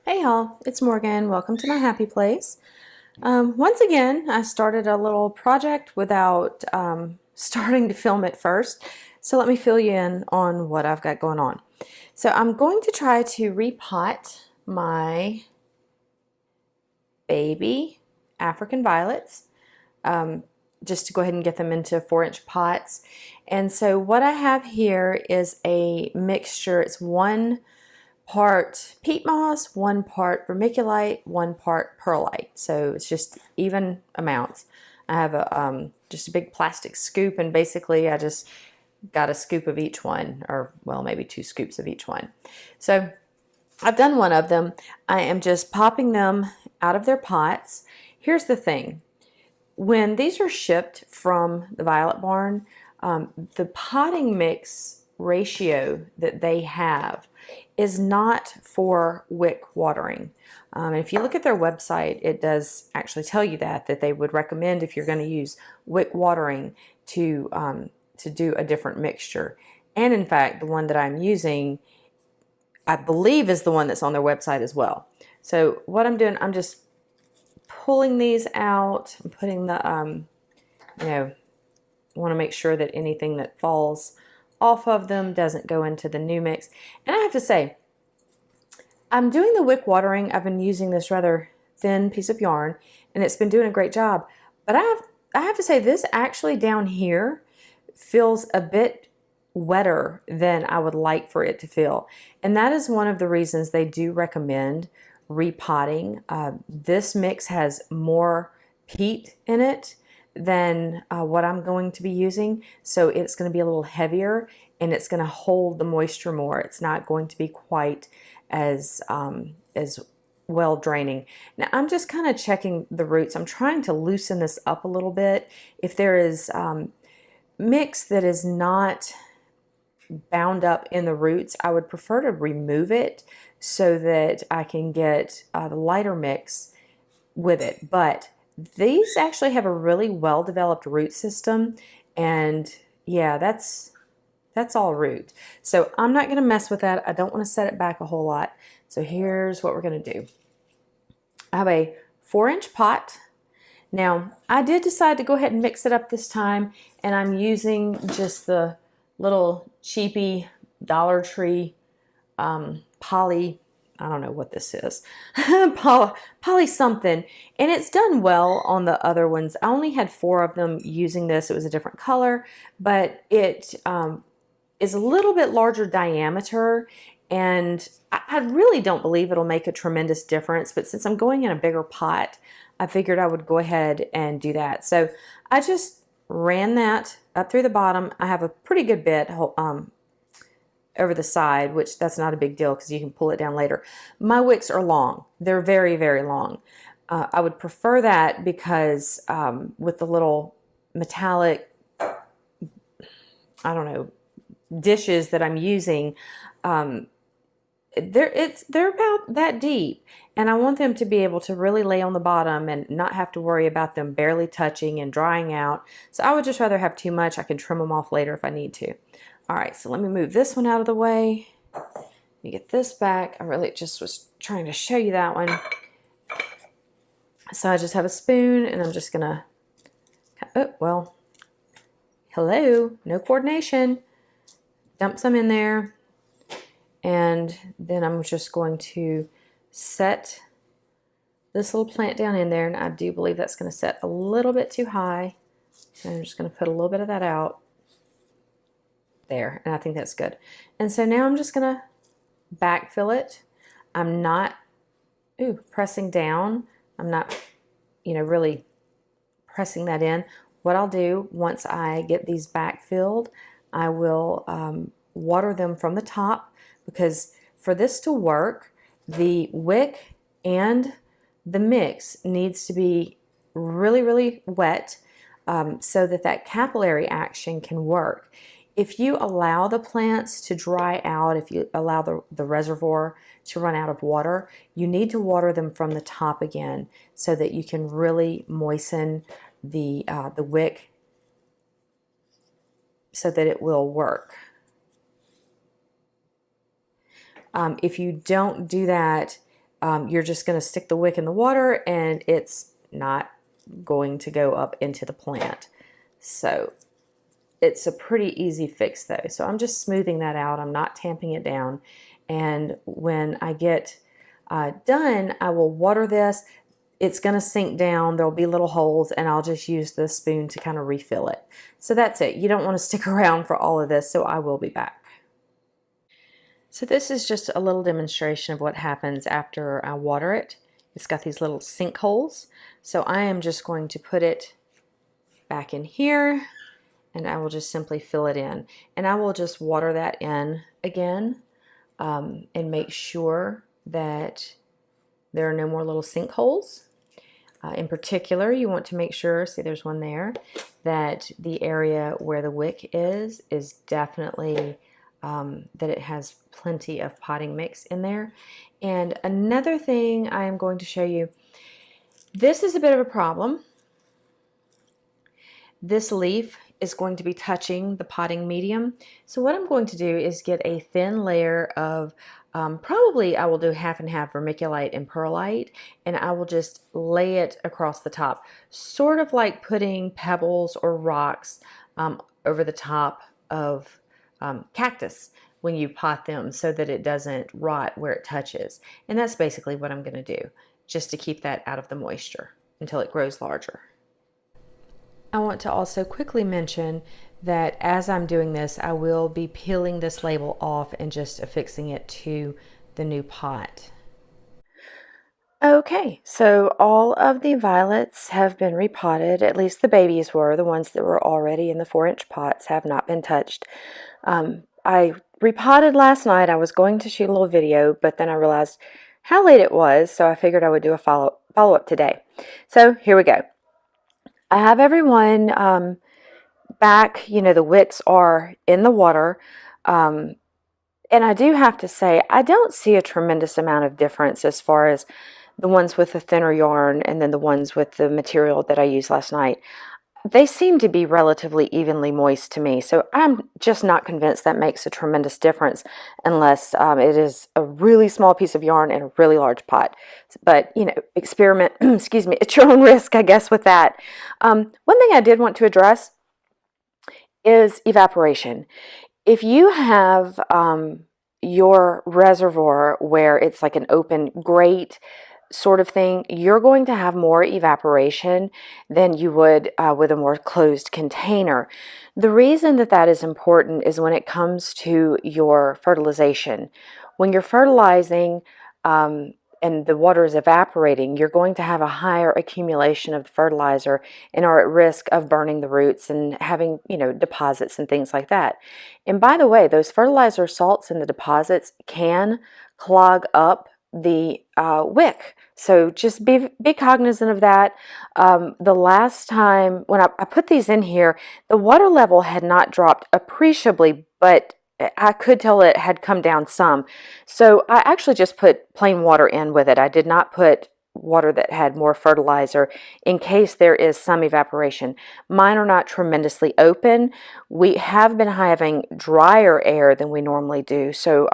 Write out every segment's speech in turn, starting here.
Hey y'all, it's Morgan. Welcome to my happy place. Once again, I started a little project without starting to film it first. So let me fill you in on what I've got going on. So I'm going to try to repot my baby African violets, just to go ahead and get them into 4-inch pots. And so what I have here is a mixture. It's 1 part peat moss, 1 part vermiculite, 1 part perlite. So it's just even amounts. I have just a big plastic scoop, and basically I just got a scoop of each one, or well, maybe 2 scoops of each one. So I've done one of them. I am just popping them out of their pots. Here's the thing. When these are shipped from the Violet Barn, the potting mix ratio that they have is not for wick watering. If you look at their website, it does actually tell you that they would recommend, if you're going to use wick watering, to do a different mixture. And in fact, the one that I'm using, I believe, is the one that's on their website as well. So what I'm doing, I'm just pulling these out. I'm putting the, want to make sure that anything that falls off of them doesn't go into the new mix. And I have to say, I'm doing the wick watering. I've been using this rather thin piece of yarn, and it's been doing a great job. But I have to say, this actually down here feels a bit wetter than I would like for it to feel. And that is one of the reasons they do recommend repotting. This mix has more peat in it than what I'm going to be using. So it's going to be a little heavier, and it's going to hold the moisture more. It's not going to be quite as well draining. Now I'm just kind of checking the roots. I'm trying to loosen this up a little bit. If there is mix that is not bound up in the roots, I would prefer to remove it so that I can get the lighter mix with it. But these actually have a really well-developed root system, and yeah, that's all root. So I'm not going to mess with that. I don't want to set it back a whole lot. So here's what we're going to do. I have a 4-inch pot. Now, I did decide to go ahead and mix it up this time, and I'm using just the little cheapy Dollar Tree poly, I don't know what this is, poly something, and it's done well on the other ones. I only had 4 of them using this. It was a different color, but it is a little bit larger diameter, and I really don't believe it'll make a tremendous difference, but since I'm going in a bigger pot, I figured I would go ahead and do that. So I just ran that up through the bottom. I have a pretty good bit over the side, which that's not a big deal because you can pull it down later. My wicks are long. They're very, very long. I would prefer that because with the little metallic, I don't know, dishes that I'm using, they're about that deep, and I want them to be able to really lay on the bottom and not have to worry about them barely touching and drying out. So I would just rather have too much. I can trim them off later if I need to. All right, so let me move this one out of the way. Let me get this back. I really just was trying to show you that one. So I just have a spoon, and I'm just gonna, oh, well, hello, no coordination. Dump some in there. And then I'm just going to set this little plant down in there, and I do believe that's going to set a little bit too high. So I'm just going to put a little bit of that out there, and I think that's good. And so now I'm just going to backfill it. I'm not pressing down. I'm not, really pressing that in. What I'll do once I get these backfilled, I will water them from the top, because for this to work, the wick and the mix needs to be really, really wet, so that capillary action can work. If you allow the plants to dry out, if you allow the reservoir to run out of water, you need to water them from the top again so that you can really moisten the wick so that it will work. If you don't do that, you're just going to stick the wick in the water and it's not going to go up into the plant. So it's a pretty easy fix though. So I'm just smoothing that out. I'm not tamping it down. And when I get done, I will water this. It's going to sink down. There'll be little holes and I'll just use the spoon to kind of refill it. So that's it. You don't want to stick around for all of this, so I will be back. So this is just a little demonstration of what happens after I water it. It's got these little sink holes. So I am just going to put it back in here and I will just simply fill it in. And I will just water that in again and make sure that there are no more little sinkholes. In particular, you want to make sure, see there's one there, that the area where the wick is definitely, that it has plenty of potting mix in there. And another thing I am going to show you, this is a bit of a problem. This leaf is going to be touching the potting medium. So what I'm going to do is get a thin layer of probably I will do half and half vermiculite and perlite, and I will just lay it across the top, sort of like putting pebbles or rocks over the top of cactus when you pot them so that it doesn't rot where it touches. And that's basically what I'm going to do, just to keep that out of the moisture until it grows larger. I want to also quickly mention that as I'm doing this, I will be peeling this label off and just affixing it to the new pot. Okay, so all of the violets have been repotted, at least the babies were. The ones that were already in the 4-inch pots have not been touched. I repotted last night. I was going to shoot a little video, but then I realized how late it was, so I figured I would do a follow-up today. So here we go. I have everyone back, you know, the wicks are in the water. And I do have to say, I don't see a tremendous amount of difference as far as the ones with the thinner yarn and then the ones with the material that I used last night. They seem to be relatively evenly moist to me, so I'm just not convinced that makes a tremendous difference unless it is a really small piece of yarn in a really large pot. But, you know, experiment, excuse me, at your own risk, I guess, with that. One thing I did want to address is evaporation. If you have your reservoir where it's like an open grate sort of thing, you're going to have more evaporation than you would with a more closed container. The reason that that is important is when it comes to your fertilization. When you're fertilizing and the water is evaporating, you're going to have a higher accumulation of the fertilizer and are at risk of burning the roots and having, you know, deposits and things like that. And by the way, those fertilizer salts in the deposits can clog up the wick. So just be cognizant of that. The last time when I put these in here, the water level had not dropped appreciably, but I could tell it had come down some. So I actually just put plain water in with it. I did not put water that had more fertilizer in case there is some evaporation. Mine are not tremendously open. We have been having drier air than we normally do. So,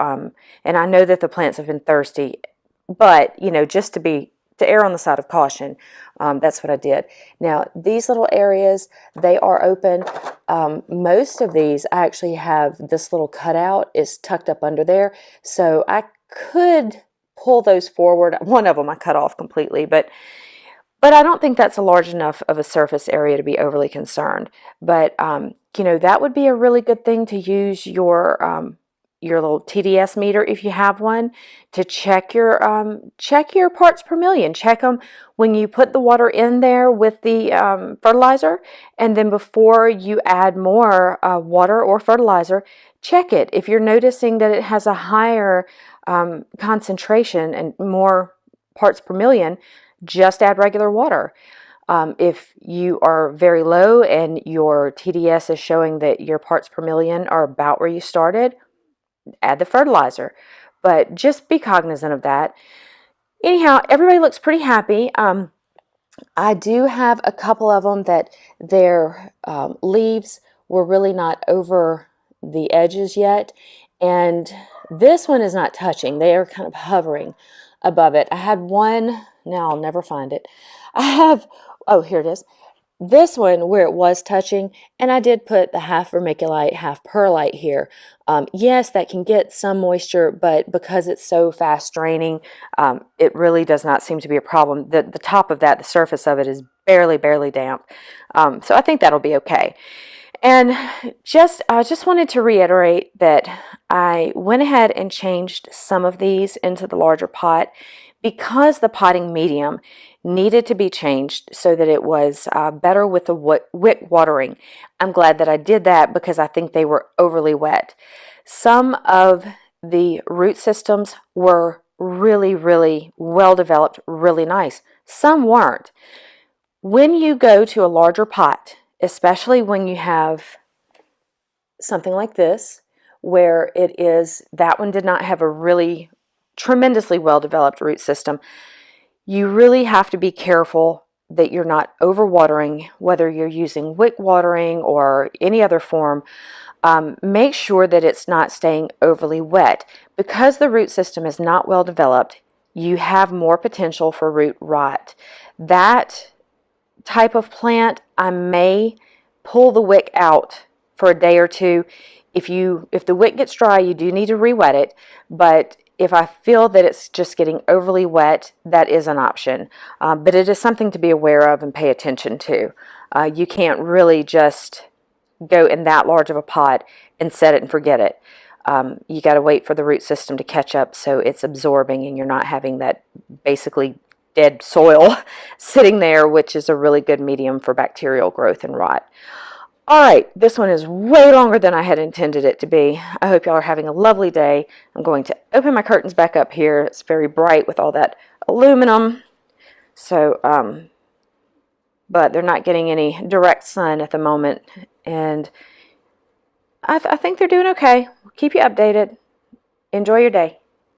and I know that the plants have been thirsty, but, you know, just to err on the side of caution, that's what I did. Now, these little areas, they are open. Most of these, I actually have this little cutout is tucked up under there. So I could pull those forward. One of them I cut off completely, but I don't think that's a large enough of a surface area to be overly concerned. But, you know, that would be a really good thing to use your little TDS meter, if you have one, to check your parts per million. Check them when you put the water in there with the fertilizer, and then before you add more water or fertilizer, check it. If you're noticing that it has a higher concentration and more parts per million, just add regular water. If you are very low and your TDS is showing that your parts per million are about where you started, add the fertilizer. But just be cognizant of that. Anyhow, everybody looks pretty happy. I do have a couple of them that their leaves were really not over the edges yet, and This one is not touching. They are kind of hovering above it. I had one, now I'll never find it. I have, oh, here it is. This one where it was touching, and I did put the half vermiculite, half perlite here. Yes, that can get some moisture, but because it's so fast draining, it really does not seem to be a problem. The top of that, the surface of it is barely damp. So I think that'll be okay. And I just wanted to reiterate that I went ahead and changed some of these into the larger pot because the potting medium needed to be changed so that it was better with the wick watering. I'm glad that I did that because I think they were overly wet. Some of the root systems were really well developed, really nice. Some weren't. When you go to a larger pot, especially when you have something like this, where it is, that one did not have a really tremendously well-developed root system, you really have to be careful that you're not overwatering, whether you're using wick watering or any other form. Make sure that it's not staying overly wet. Because the root system is not well developed, you have more potential for root rot. That type of plant, I may pull the wick out for a day or two. If the wick gets dry, you do need to re-wet it, but if I feel that it's just getting overly wet, that is an option. But it is something to be aware of and pay attention to. You can't really just go in that large of a pot and set it and forget it. You got to wait for the root system to catch up so it's absorbing and you're not having that basically dead soil sitting there, which is a really good medium for bacterial growth and rot. All right, this one is way longer than I had intended it to be. I hope y'all are having a lovely day. I'm going to open my curtains back up here. It's very bright with all that aluminum. So, but they're not getting any direct sun at the moment. And I think they're doing okay. Keep you updated. Enjoy your day.